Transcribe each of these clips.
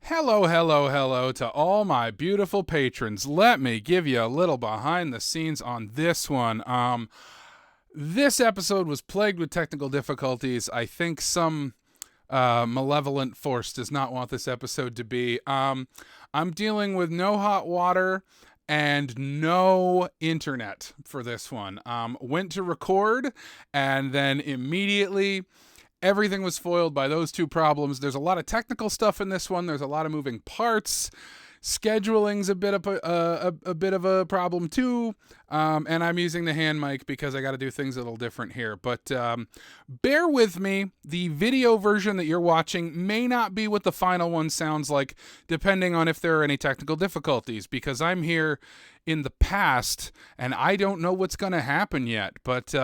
Hello, hello, hello to all my beautiful patrons. Let me give you a little behind the scenes on this one. This episode was plagued with technical difficulties. I think some malevolent force does not want this episode to be. I'm dealing with no hot water and no internet for this one. Went to record and then immediately everything was foiled by those two problems. There's a lot of technical stuff in this one. There's a lot of moving parts. Scheduling's a bit of a problem too, and I'm using the hand mic because I got to do things a little different here. But bear with me. The video version that you're watching may not be what the final one sounds like, depending on if there are any technical difficulties, because I'm here in the past and I don't know what's going to happen yet. But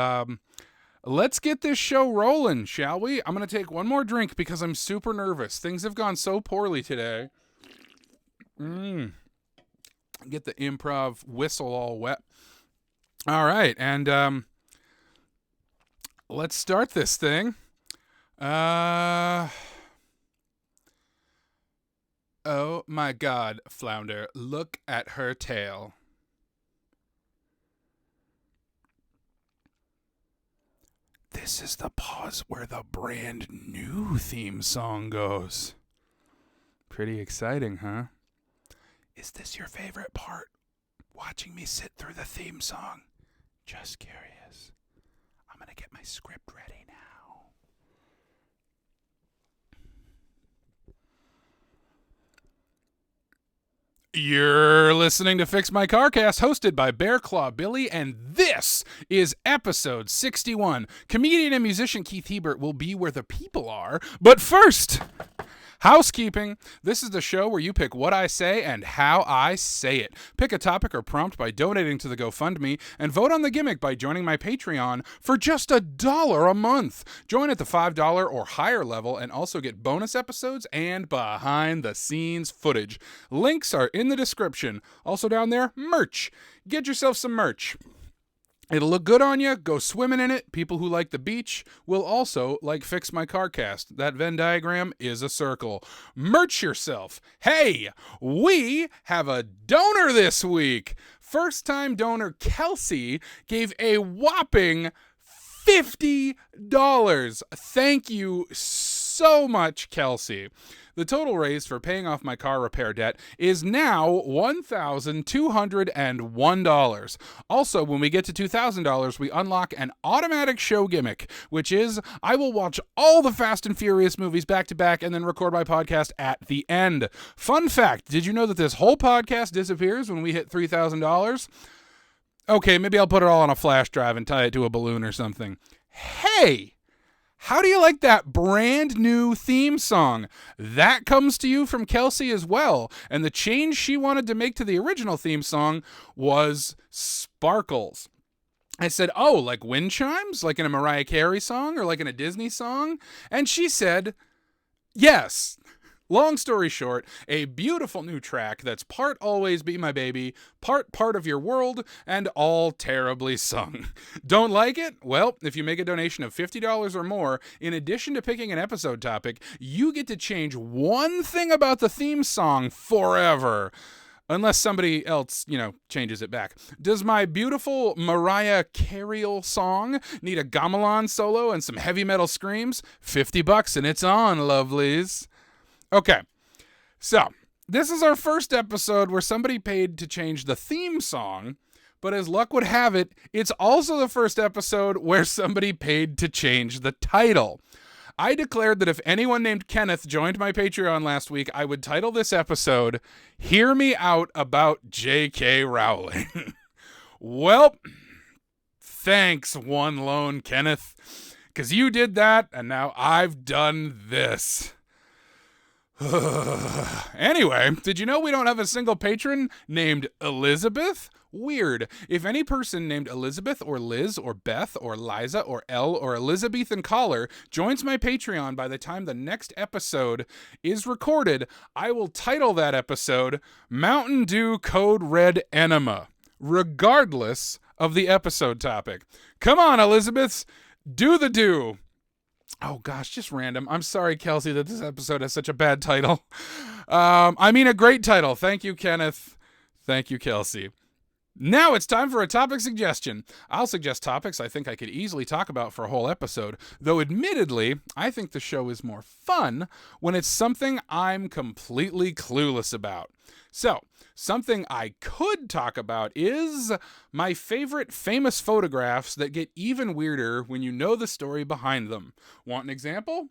let's get this show rolling, shall we? I'm going to take one more drink because I'm super nervous. Things have gone so poorly today. Get the improv whistle all wet. All right, and let's start this thing. Oh my God, Flounder, look at her tail. This is the pause where the brand new theme song goes. Pretty exciting, huh? Is this your favorite part? Watching me sit through the theme song? Just curious. I'm gonna get my script ready now. You're listening to Fix My Carcast, hosted by Bear Claw Billy, and this is episode 61. Comedian and musician Keith Hebert will be where the people are, but first, housekeeping. This is the show where you pick what I say and how I say it. Pick a topic or prompt by donating to the GoFundMe, and vote on the gimmick by joining my Patreon for just $1 a month. Join at the $5 or higher level and also get bonus episodes and behind-the-scenes footage. Links are in the description. Also down there, merch. Get yourself some merch. It'll look good on you. Go swimming in it. People who like the beach will also like Fix My Carcast. That Venn diagram is a circle. Merch yourself. Hey, we have a donor this week. First-time donor Kelsey gave a whopping $50. Thank you so much, Kelsey. The total raised for paying off my car repair debt is now $1,201. Also, when we get to $2,000, we unlock an automatic show gimmick, which is I will watch all the Fast and Furious movies back to back and then record my podcast at the end. Fun fact, did you know that this whole podcast disappears when we hit $3,000? Okay, maybe I'll put it all on a flash drive and tie it to a balloon or something. Hey! How do you like that brand new theme song? That comes to you from Kelsey as well. And the change she wanted to make to the original theme song was sparkles. I said, oh, like wind chimes? Like in a Mariah Carey song or like in a Disney song? And she said, yes. Long story short, a beautiful new track that's part Always Be My Baby, part of Your World, and all terribly sung. Don't like it? Well, if you make a donation of $50 or more, in addition to picking an episode topic, you get to change one thing about the theme song forever. Unless somebody else, changes it back. Does my beautiful Mariah Carey song need a gamelan solo and some heavy metal screams? $50 and it's on, lovelies. Okay, so this is our first episode where somebody paid to change the theme song, but as luck would have it, it's also the first episode where somebody paid to change the title. I declared that if anyone named Kenneth joined my Patreon last week, I would title this episode, Hear Me Out About J.K. Rowling. Well, thanks, one lone Kenneth, because you did that, and now I've done this. Anyway, did you know we don't have a single patron named Elizabeth? Weird. If any person named Elizabeth or Liz or Beth or Liza or Elle or Elizabethan Caller joins my Patreon by the time the next episode is recorded, I will title that episode Mountain Dew Code Red Enema, regardless of the episode topic. Come on, Elizabeths, do the do. Oh gosh, just random. I'm sorry, Kelsey, that this episode has such a bad title. I mean a great title. Thank you, Kenneth. Thank you, Kelsey. Now it's time for a topic suggestion. I'll suggest topics I think I could easily talk about for a whole episode, though admittedly, I think the show is more fun when it's something I'm completely clueless about. So, something I could talk about is my favorite famous photographs that get even weirder when you know the story behind them. Want an example?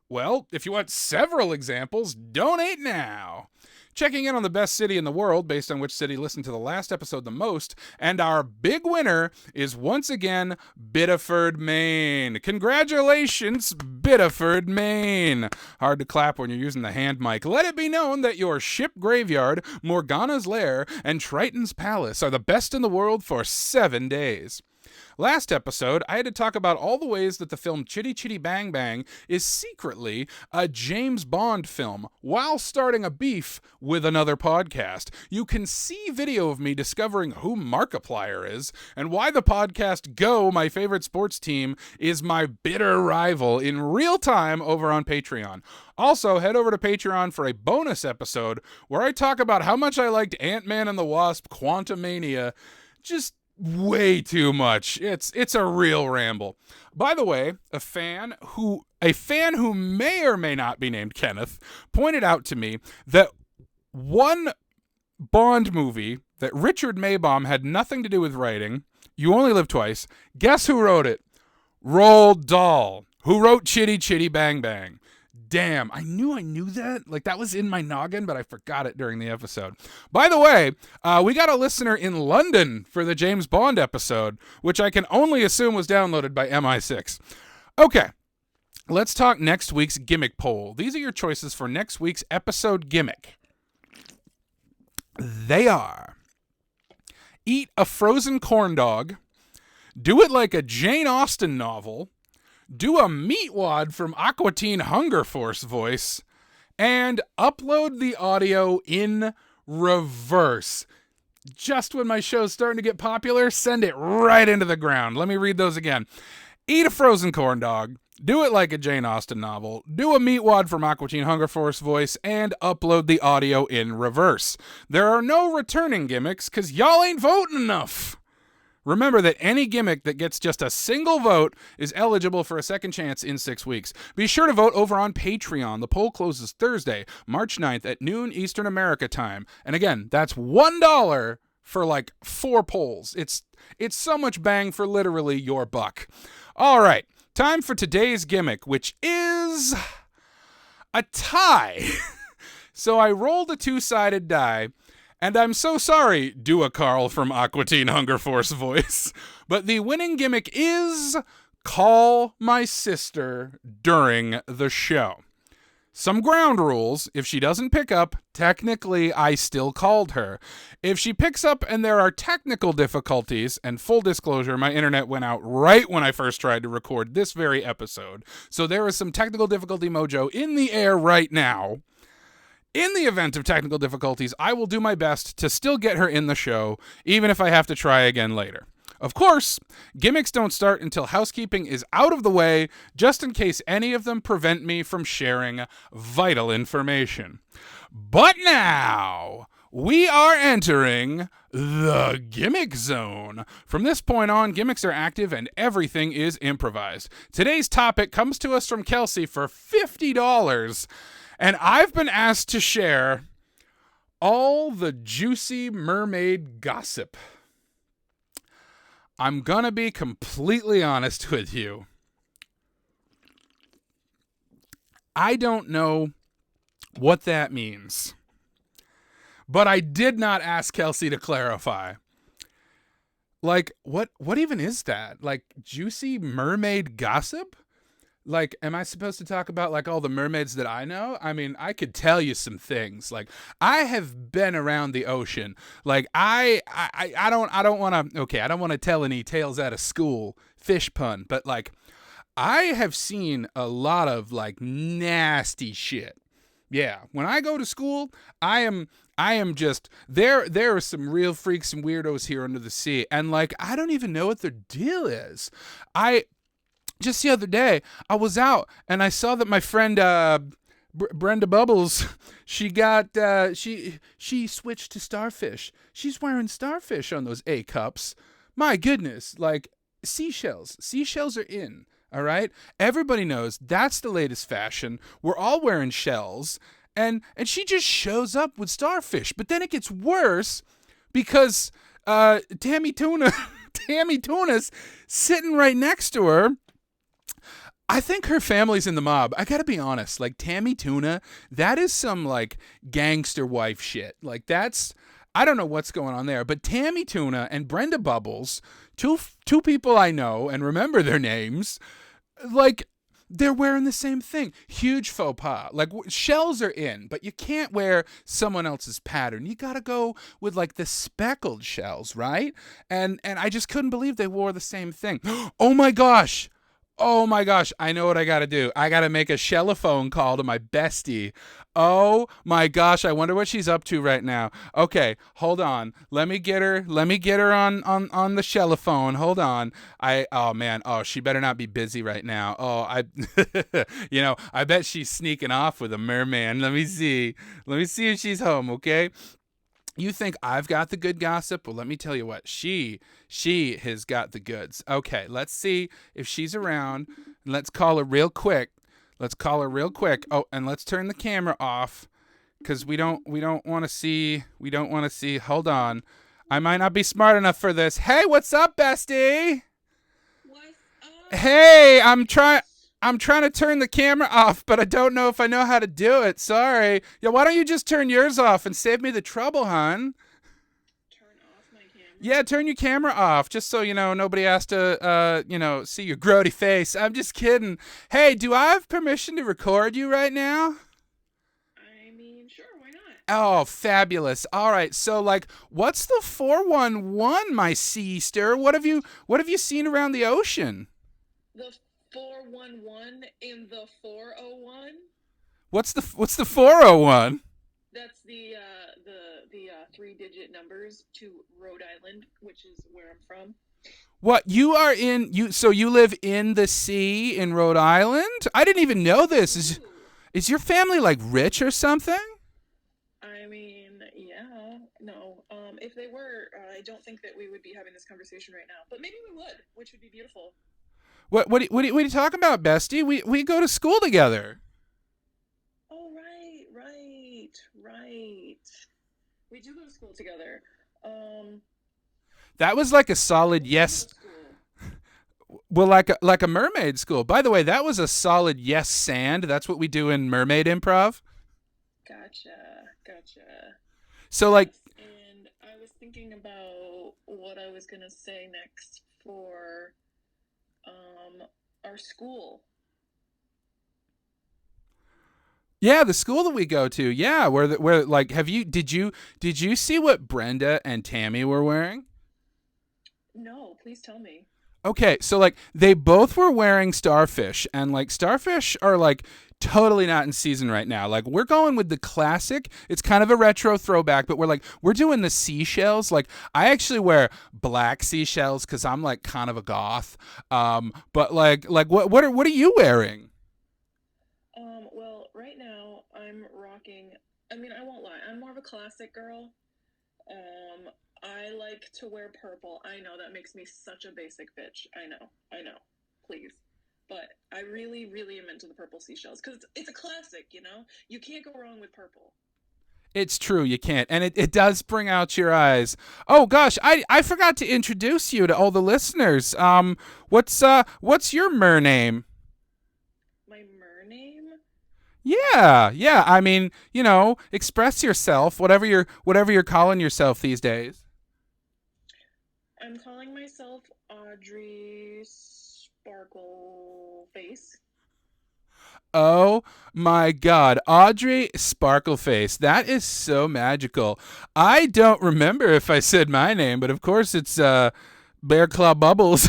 Well, if you want several examples, donate now. Checking in on the best city in the world based on which city listened to the last episode the most, and our big winner is once again Biddeford, Maine. Congratulations, Biddeford, Maine. Hard to clap when you're using the hand mic. Let it be known that your Ship Graveyard, Morgana's Lair, and Triton's Palace are the best in the world for 7 days. Last episode, I had to talk about all the ways that the film Chitty Chitty Bang Bang is secretly a James Bond film while starting a beef with another podcast. You can see video of me discovering who Markiplier is and why the podcast Go, my favorite sports team, is my bitter rival in real time over on Patreon. Also, head over to Patreon for a bonus episode where I talk about how much I liked Ant-Man and the Wasp: Quantumania. Just way too much. It's a real ramble. By the way, a fan who may or may not be named Kenneth pointed out to me that one Bond movie that Richard Maybaum had nothing to do with writing, You Only Live Twice, guess who wrote it? Roald Dahl, who wrote Chitty Chitty Bang Bang. Damn, I knew that. Like, that was in my noggin, but I forgot it during the episode. By the way, we got a listener in London for the James Bond episode, which I can only assume was downloaded by MI6. Okay, let's talk next week's gimmick poll. These are your choices for next week's episode gimmick. They are: eat a frozen corn dog, do it like a Jane Austen novel, do a meat wad from Aqua Teen Hunger Force voice, and upload the audio in reverse. Just when my show's starting to get popular, send it right into the ground. Let me read those again. Eat a frozen corn dog, do it like a Jane Austen novel, do a meat wad from Aqua Teen Hunger Force voice, and upload the audio in reverse. There are no returning gimmicks, because y'all ain't voting enough. Remember that any gimmick that gets just a single vote is eligible for a second chance in 6 weeks. Be sure to vote over on Patreon. The poll closes Thursday, March 9th at noon Eastern America time. And again, that's $1 for like 4 polls. It's so much bang for literally your buck. All right, time for today's gimmick, which is a tie. So I rolled a 2-sided die. And I'm so sorry, Dua Carl from Aqua Teen Hunger Force voice, but the winning gimmick is call my sister during the show. Some ground rules: if she doesn't pick up, technically I still called her. If she picks up and there are technical difficulties, and full disclosure, my internet went out right when I first tried to record this very episode, so there is some technical difficulty mojo in the air right now. In the event of technical difficulties, I will do my best to still get her in the show, even if I have to try again later. Of course, gimmicks don't start until housekeeping is out of the way, just in case any of them prevent me from sharing vital information. But now, we are entering the gimmick zone. From this point on, gimmicks are active and everything is improvised. Today's topic comes to us from Kelsey for $50. And I've been asked to share all the juicy mermaid gossip. I'm gonna be completely honest with you. I don't know what that means. But I did not ask Kelsey to clarify. Like, what even is that? Like, juicy mermaid gossip? Like, am I supposed to talk about, like, all the mermaids that I know? I mean, I could tell you some things. Like, I have been around the ocean. Like, I don't want to, okay, I don't want to tell any tales out of school, fish pun, but, like, I have seen a lot of, like, nasty shit. Yeah, when I go to school, I am just, there are some real freaks and weirdos here under the sea, and, like, I don't even know what their deal is. just the other day, I was out and I saw that my friend Brenda Bubbles, she switched to starfish. She's wearing starfish on those A cups. My goodness, like seashells. Seashells are in. All right, everybody knows that's the latest fashion. We're all wearing shells, and she just shows up with starfish. But then it gets worse because Tammy Tuna's sitting right next to her. I think her family's in the mob. I gotta be honest. Like Tammy Tuna, that is some like gangster wife shit. Like that's, I don't know what's going on there. But Tammy Tuna and Brenda Bubbles, two people I know and remember their names, like they're wearing the same thing. Huge faux pas. Like shells are in, but you can't wear someone else's pattern. You gotta go with like the speckled shells, right? And I just couldn't believe they wore the same thing. Oh my gosh. Oh my gosh, I know what I gotta do. I gotta make a shellaphone call to my bestie. Oh my gosh, I wonder what she's up to right now. Okay, hold on. Let me get her on the shellaphone. Hold on. Oh man, she better not be busy right now. I bet she's sneaking off with a merman. Let me see if she's home, okay? You think I've got the good gossip? Well, let me tell you what. She has got the goods. Okay, let's see if she's around. Let's call her real quick. Oh, and let's turn the camera off because we don't want to see. Hold on. I might not be smart enough for this. Hey, what's up, bestie? What's up? Hey, I'm trying to turn the camera off, but I don't know if I know how to do it. Sorry. Yeah, why don't you just turn yours off and save me the trouble, hon? Turn off my camera? Yeah, turn your camera off, just so, nobody has to, see your grody face. I'm just kidding. Hey, do I have permission to record you right now? I mean, sure, why not? Oh, fabulous. All right, so, what's the 411, my sister? What have you seen around the ocean? The 411 in the 401? What's the 401? That's the 3-digit numbers to Rhode Island, which is where I'm from. What, so you live in the sea in Rhode Island? I didn't even know this. Is your family rich or something? I mean, yeah, no. If they were, I don't think that we would be having this conversation right now. But maybe we would, which would be beautiful. What are you talking about, bestie? We go to school together. Oh, right. We do go to school together. That was a solid yes. Well, like a mermaid school. By the way, that was a solid yes sand. That's what we do in mermaid improv. Gotcha. So And I was thinking about what I was gonna say next for our school. Yeah, the school that we go to. Yeah, did you see what Brenda and Tammy were wearing? No, please tell me. Okay, so they both were wearing starfish, and starfish are totally not in season right now. We're going with the classic. It's kind of a retro throwback, but we're doing the seashells. I actually wear black seashells because I'm kind of a goth. But what are you wearing? Well, right now I'm rocking. I mean, I won't lie. I'm more of a classic girl. I like to wear purple. I know that makes me such a basic bitch. I know. Please. But I really, really am into the purple seashells because it's a classic, You can't go wrong with purple. It's true, you can't. And it does bring out your eyes. Oh gosh, I forgot to introduce you to all the listeners. What's your mer name? My mer name? Yeah. I mean, express yourself, whatever you're calling yourself these days. I'm calling myself Audrey Sparkleface. Oh my God, Audrey Sparkleface. That is so magical. I don't remember if I said my name, but of course it's Bear Claw Bubbles.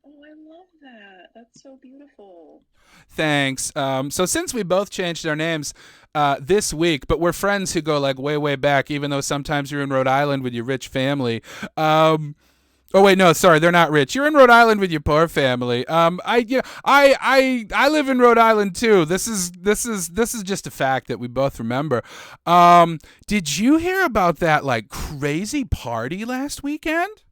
Oh, I love that. That's so beautiful. Thanks. So since we both changed our names this week, but we're friends who go way, way back, even though sometimes you're in Rhode Island with your rich family. Oh wait, no, sorry, they're not rich. You're in Rhode Island with your poor family. I live in Rhode Island too. This is just a fact that we both remember. Did you hear about that like crazy party last weekend?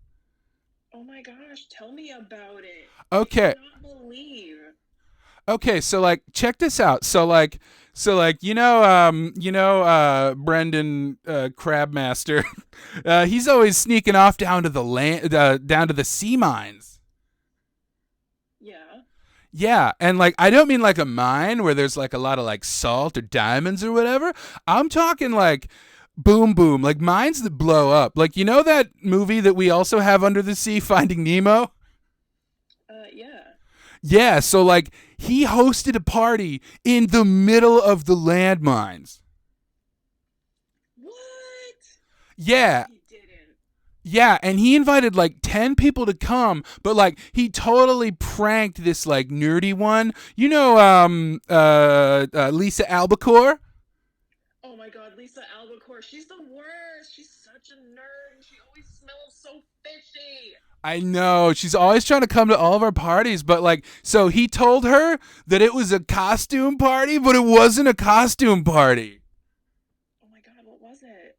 Oh my gosh, tell me about it. I Okay, cannot believe. okay, so like check this out. So like Brendan Crabmaster, he's always sneaking off down to the land, down to the sea mines. Yeah. Yeah, and like I don't mean like a mine where there's like a lot of like salt or diamonds or whatever. I'm talking like boom boom, like mines that blow up. Like that movie that we also have under the sea, Finding Nemo? Yeah. Yeah, so like he hosted a party in the middle of the landmines. What? No, Yeah, he didn't. yeah, and he invited like 10 people to come, but like he totally pranked this like nerdy one. Lisa Albacore? Oh my god, Lisa Albacore. She's the worst. She's such a nerd and she always smells so fishy. I know. She's always trying to come to all of our parties, but like, so he told her that it was a costume party, but it wasn't a costume party. Oh my god, what was it?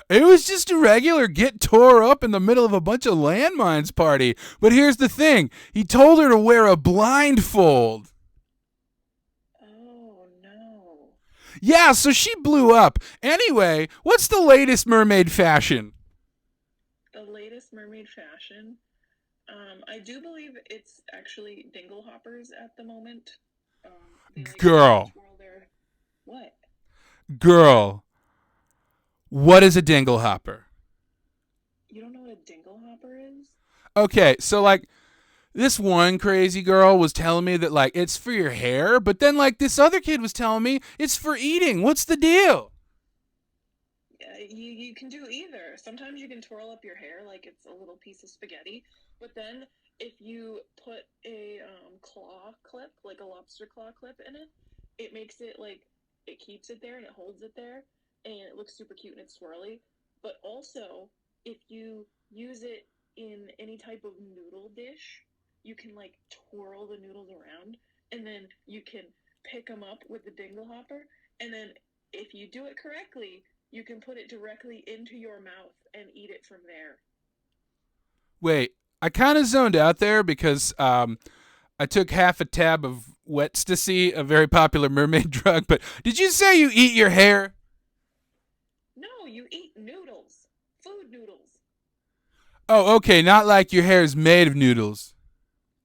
It was just a regular get tore up in the middle of a bunch of landmines party. But here's the thing he told her to wear a blindfold. Oh no. Yeah, so she blew up. Anyway, what's the latest mermaid fashion? The latest mermaid fashion. I do believe it's actually dingle hoppers at the moment. They like to Girl, twirl their what? girl, what is a dingle hopper? You don't know what a dingle hopper is? Okay, so like this one crazy girl was telling me that like it's for your hair, but then like this other kid was telling me it's for eating. What's the deal? You can do either. Sometimes you can twirl up your hair like it's a little piece of spaghetti, but then if you put a claw clip, like a lobster claw clip in it, it makes it like it keeps it there and it holds it there, and it looks super cute and it's swirly. But also, if you use it in any type of noodle dish, you can like twirl the noodles around, and then you can pick them up with the dingle hopper, and then if you do it correctly, you can put it directly into your mouth and eat it from there. Wait, I kind of zoned out there because I took half a tab of Wetstasy, a very popular mermaid drug. But did you say you eat your hair? No, you eat noodles. Food noodles. Oh, okay, not like your hair is made of noodles.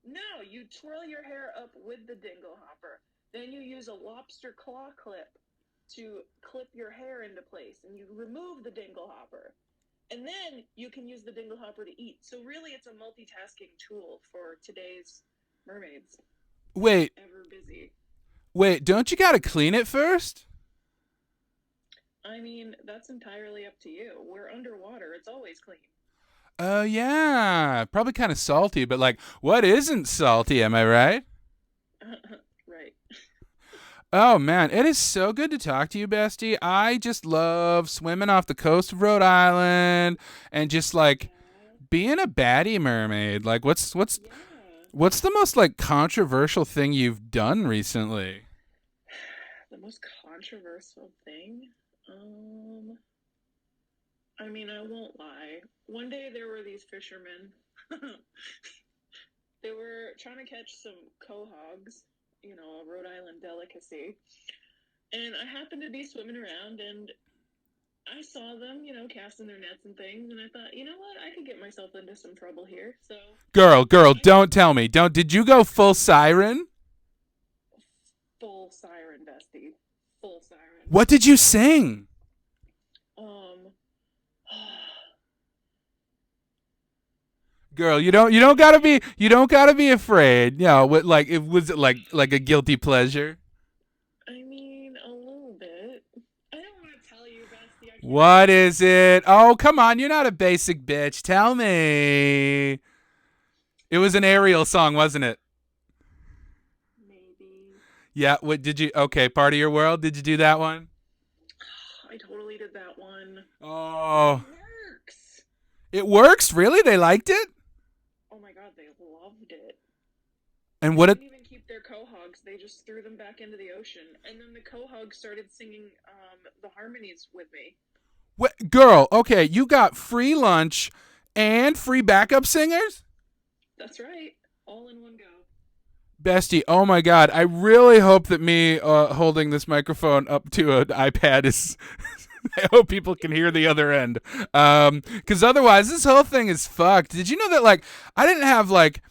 No, you twirl your hair up with the dingle hopper. Then you use a lobster claw clip to clip your hair into place, and you remove the dingle hopper. And then you can use the dingle hopper to eat. So really, it's a multitasking tool for today's mermaids. Wait, Ever busy. wait, don't you gotta clean it first? I mean, that's entirely up to you. We're underwater. It's always clean. Oh, yeah. Probably kind of salty, but like, what isn't salty, am I right? Right. Oh, man. It is so good to talk to you, bestie. I just love swimming off the coast of Rhode Island and just like Yeah. being a baddie mermaid. Like, Yeah. what's the most like controversial thing you've done recently? The most controversial thing? I mean, I won't lie. One day there were these fishermen. They were trying to catch some quahogs, a Rhode Island delicacy. And I happened to be swimming around and I saw them, casting their nets and things. And I thought, you know what? I could get myself into some trouble here. So Girl, I don't tell me. Don't. Did you go full siren? full siren, bestie. Full siren. What did you sing? Um, Girl, you don't gotta be afraid. What like it was it like a guilty pleasure? I mean, a little bit. I don't want to tell you, bestie. I can't What tell is you. it? Oh, come on, you're not a basic bitch. Tell me. It was an Ariel song, wasn't it? Maybe. Yeah, what did you okay, Part of Your World? Did you do that one? I totally did that one. But it Oh, works. It works? Really? They liked it? Oh my god, they loved it. And They what it didn't even keep their quahogs. They just threw them back into the ocean. And then the quahogs started singing the harmonies with me. what, girl, okay, you got free lunch and free backup singers? That's right. All in one go. Bestie, oh my god, I really hope that me holding this microphone up to an iPad is I hope people can hear the other end. Cuz otherwise this whole thing is fucked. Did you know that like I didn't have like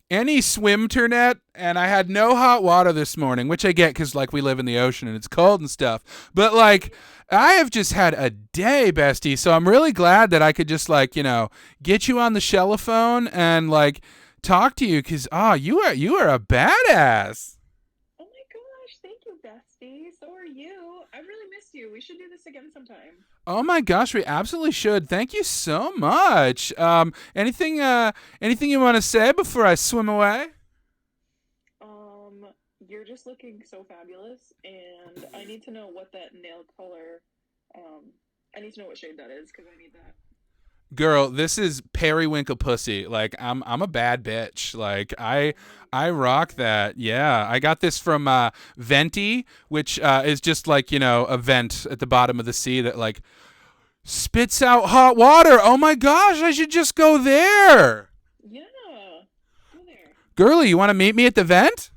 any swimternet and I had no hot water this morning, which I get cuz like we live in the ocean and it's cold and stuff. But like I have just had a day, bestie. So I'm really glad that I could just like, get you on the shellophone and like talk to you cuz you are a badass. Oh my gosh, thank you, bestie. So are you. I really missed you. We should do this again sometime. Oh my gosh, we absolutely should. Thank you so much. Anything you want to say before I swim away? You're just looking so fabulous, and I need to know what that nail color. I need to know what shade that is because I need that. Girl, this is periwinkle pussy. Like I'm a bad bitch. Like I rock that. Yeah, I got this from Venti, which is just like a vent at the bottom of the sea that like spits out hot water. Oh my gosh, I should just go there. Yeah, go there. Girlie, you want to meet me at the vent?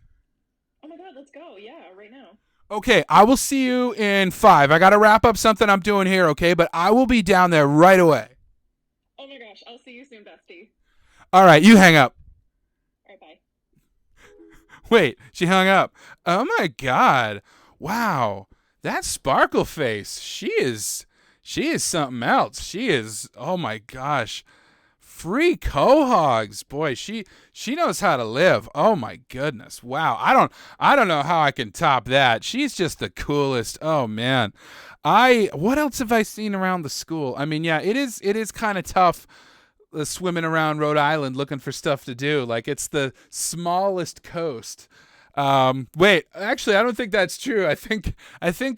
Oh my god, let's go. Yeah, right now. Okay, I will see you in 5. I got to wrap up something I'm doing here, okay? But I will be down there right away. Oh my gosh, I'll see you soon, bestie. All right, you hang up. All right, bye. Wait, she hung up. Oh my god. Wow. That sparkle face. She is something else. She is, oh my gosh. Free quahogs. Boy, she knows how to live. Oh my goodness. Wow. I don't know how I can top that. She's just the coolest. Oh man. What else have I seen around the school? I mean, yeah, it is kind of tough swimming around Rhode Island looking for stuff to do. Like it's the smallest coast. Wait, actually, I don't think that's true. I think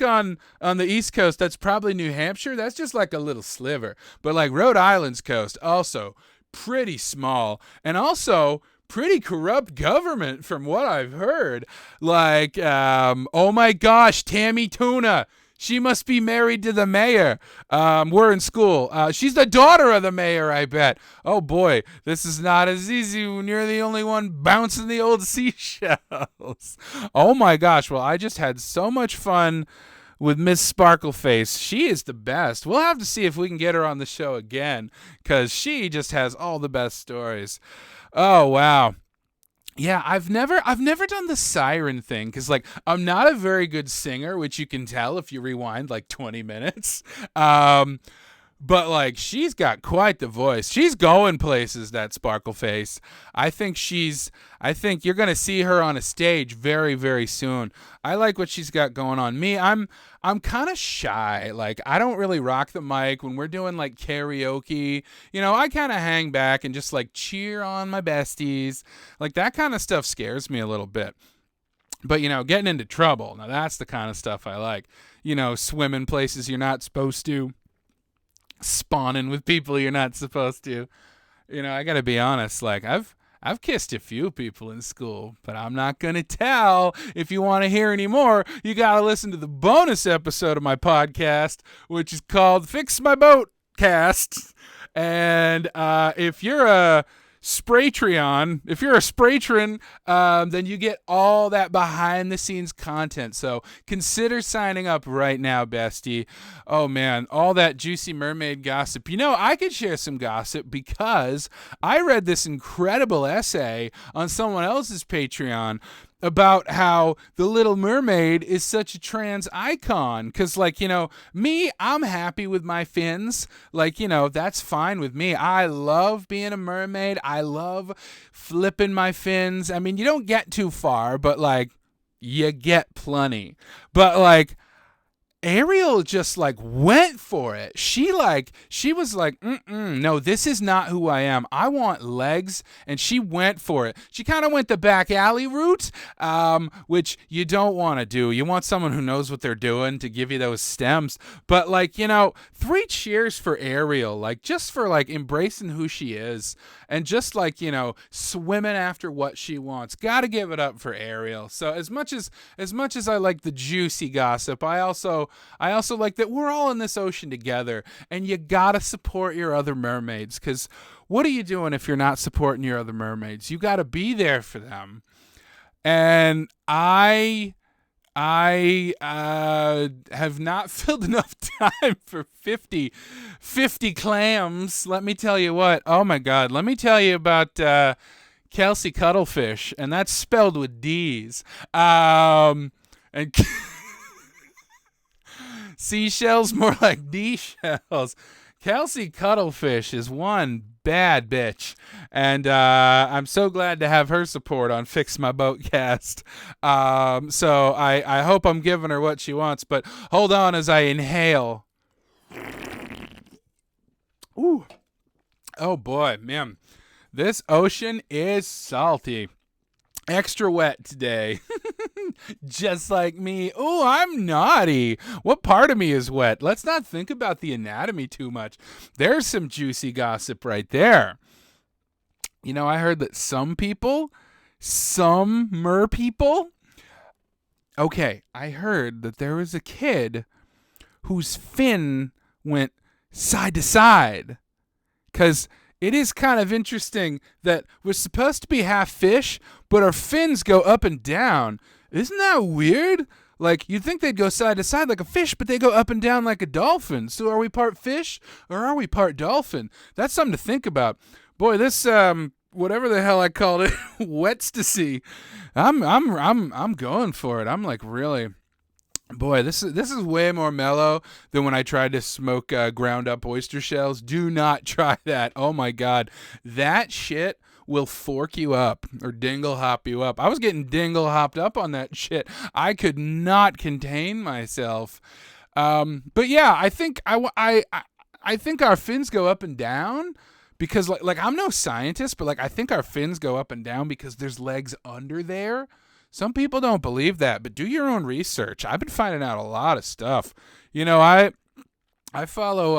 on the East Coast, that's probably New Hampshire. That's just like a little sliver. But like Rhode Island's coast, also pretty small, and also pretty corrupt government from what I've heard. Like, oh my gosh, Tammy Tuna. She must be married to the mayor. We're in school. She's the daughter of the mayor, I bet. Oh boy, this is not as easy when you're the only one bouncing the old seashells. Oh my gosh, well, I just had so much fun with Miss Sparkleface. She is the best. We'll have to see if we can get her on the show again, because she just has all the best stories. Oh, wow. Yeah, I've never done the siren thing because like I'm not a very good singer, which you can tell if you rewind like 20 minutes. But like she's got quite the voice. She's going places, that Sparkle Face. I think you're gonna see her on a stage very, very soon. I like what she's got going on. Me, I'm kind of shy. Like I don't really rock the mic when we're doing like karaoke. I kind of hang back and just like cheer on my besties. Like that kind of stuff scares me a little bit. But getting into trouble, now that's the kind of stuff I like. Swimming places you're not supposed to. Spawning with people you're not supposed to. I gotta be honest, like I've kissed a few people in school, but I'm not gonna tell. If you want to hear any more, you gotta listen to the bonus episode of my podcast, which is called Fix My Boat Cast. And if you're a Spraytreon, if you're a Spraytron, then you get all that behind the scenes content. So consider signing up right now, bestie. Oh man, all that juicy mermaid gossip. I could share some gossip because I read this incredible essay on someone else's Patreon about how the Little Mermaid is such a trans icon. Because, me, I'm happy with my fins. That's fine with me. I love being a mermaid. I love flipping my fins. I mean, you don't get too far, but, you get plenty. But, Ariel just like went for it. She was like, no, this is not who I am. I want legs, and she went for it. She kind of went the back alley route, which you don't want to do. You want someone who knows what they're doing to give you those stems. But like, 3 cheers for Ariel, like just for like embracing who she is and just like, swimming after what she wants. Got to give it up for Ariel. So as much as I like the juicy gossip, I also like that we're all in this ocean together, and you gotta support your other mermaids, because what are you doing if you're not supporting your other mermaids? You gotta be there for them. And I have not filled enough time for 50 clams. Let me tell you what. Oh my God. Let me tell you about Kelsey Cuttlefish, and that's spelled with D's. And seashells more like D-shells. Kelsey Cuttlefish is one bad bitch, and I'm so glad to have her support on Fix My Boatcast. So I hope I'm giving her what she wants, but hold on as I inhale. Ooh. Oh boy, man. This ocean is salty. Extra wet today. Just like me. Oh, I'm naughty. What part of me is wet? Let's not think about the anatomy too much. There's some juicy gossip right there. I heard that some mer people. Okay, I heard that there was a kid whose fin went side to side. Because it is kind of interesting that we're supposed to be half fish, but our fins go up and down. Isn't that weird? Like, you'd think they'd go side to side like a fish, but they go up and down like a dolphin. So are we part fish or are we part dolphin? That's something to think about. Boy, this whatever the hell I called it, wetstasy. I'm going for it. I'm like really. Boy, this is way more mellow than when I tried to smoke ground up oyster shells. Do not try that. Oh my God, that shit will fork you up or dingle hop you up. I was getting dingle hopped up on that shit. I could not contain myself. But yeah, I think I think our fins go up and down because like I'm no scientist, but like I think our fins go up and down because there's legs under there. Some people don't believe that, but do your own research. I've been finding out a lot of stuff. I follow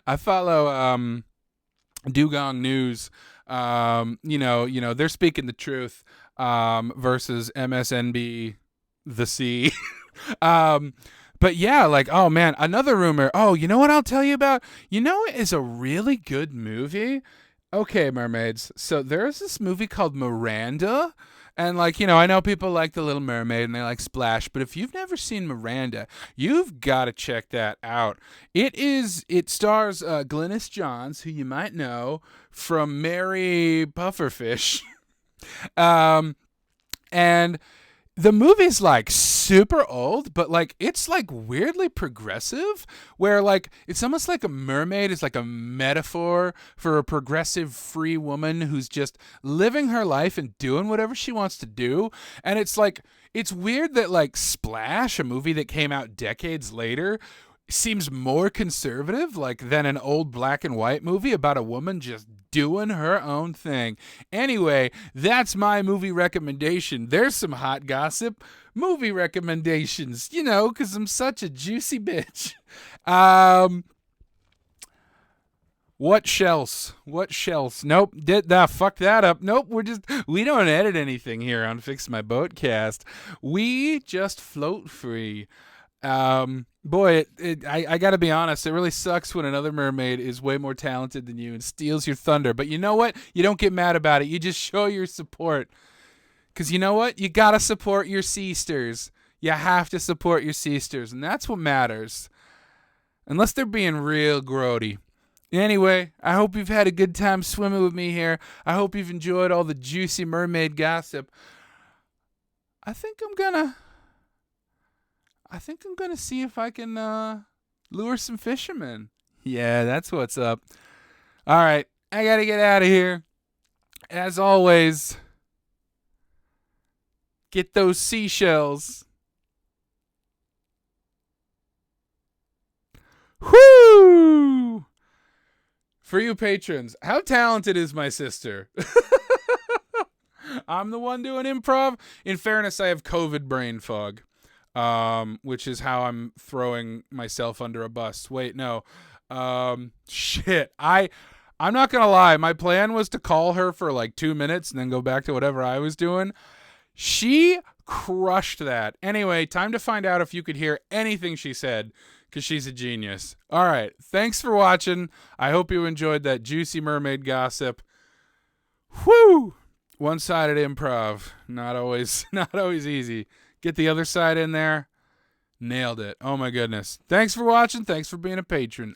I follow Dugong News. They're speaking the truth versus MSNB the Sea. But yeah, like, oh man, another rumor. Oh, you know what I'll tell you about? It is a really good movie. Okay, mermaids. So there's this movie called Miranda. And like, I know people like The Little Mermaid and they like Splash, but if you've never seen Miranda, you've got to check that out. It stars Glynis Johns, who you might know from Mary Pufferfish. And the movie's like super old, but like it's like weirdly progressive, where like it's almost like a mermaid is like a metaphor for a progressive free woman who's just living her life and doing whatever she wants to do. And it's like it's weird that like Splash, a movie that came out decades later, seems more conservative like than an old black and white movie about a woman just doing her own thing. Anyway, that's my movie recommendation. There's some hot gossip movie recommendations, because I'm such a juicy bitch. What shells? Nope. Fuck that up. Nope. We don't edit anything here on Fix My Boatcast. We just float free. Boy, I gotta be honest, it really sucks when another mermaid is way more talented than you and steals your thunder. But you know what? You don't get mad about it. You just show your support. Because you know what? You gotta support your sisters. You have to support your sisters, and that's what matters. Unless they're being real grody. Anyway, I hope you've had a good time swimming with me here. I hope you've enjoyed all the juicy mermaid gossip. I think I'm gonna see if I can lure some fishermen. Yeah, that's what's up. All right, I gotta get out of here. As always, get those seashells. Whoo! For you patrons, how talented is my sister? I'm the one doing improv. In fairness, I have COVID brain fog, which is how I'm throwing myself under a bus. Wait, no. Shit. I'm not going to lie. My plan was to call her for like 2 minutes and then go back to whatever I was doing. She crushed that. Anyway, time to find out if you could hear anything she said, because she's a genius. All right. Thanks for watching. I hope you enjoyed that juicy mermaid gossip. Whew! One-sided improv. Not always easy. Get the other side in there. Nailed it. Oh my goodness. Thanks for watching. Thanks for being a patron.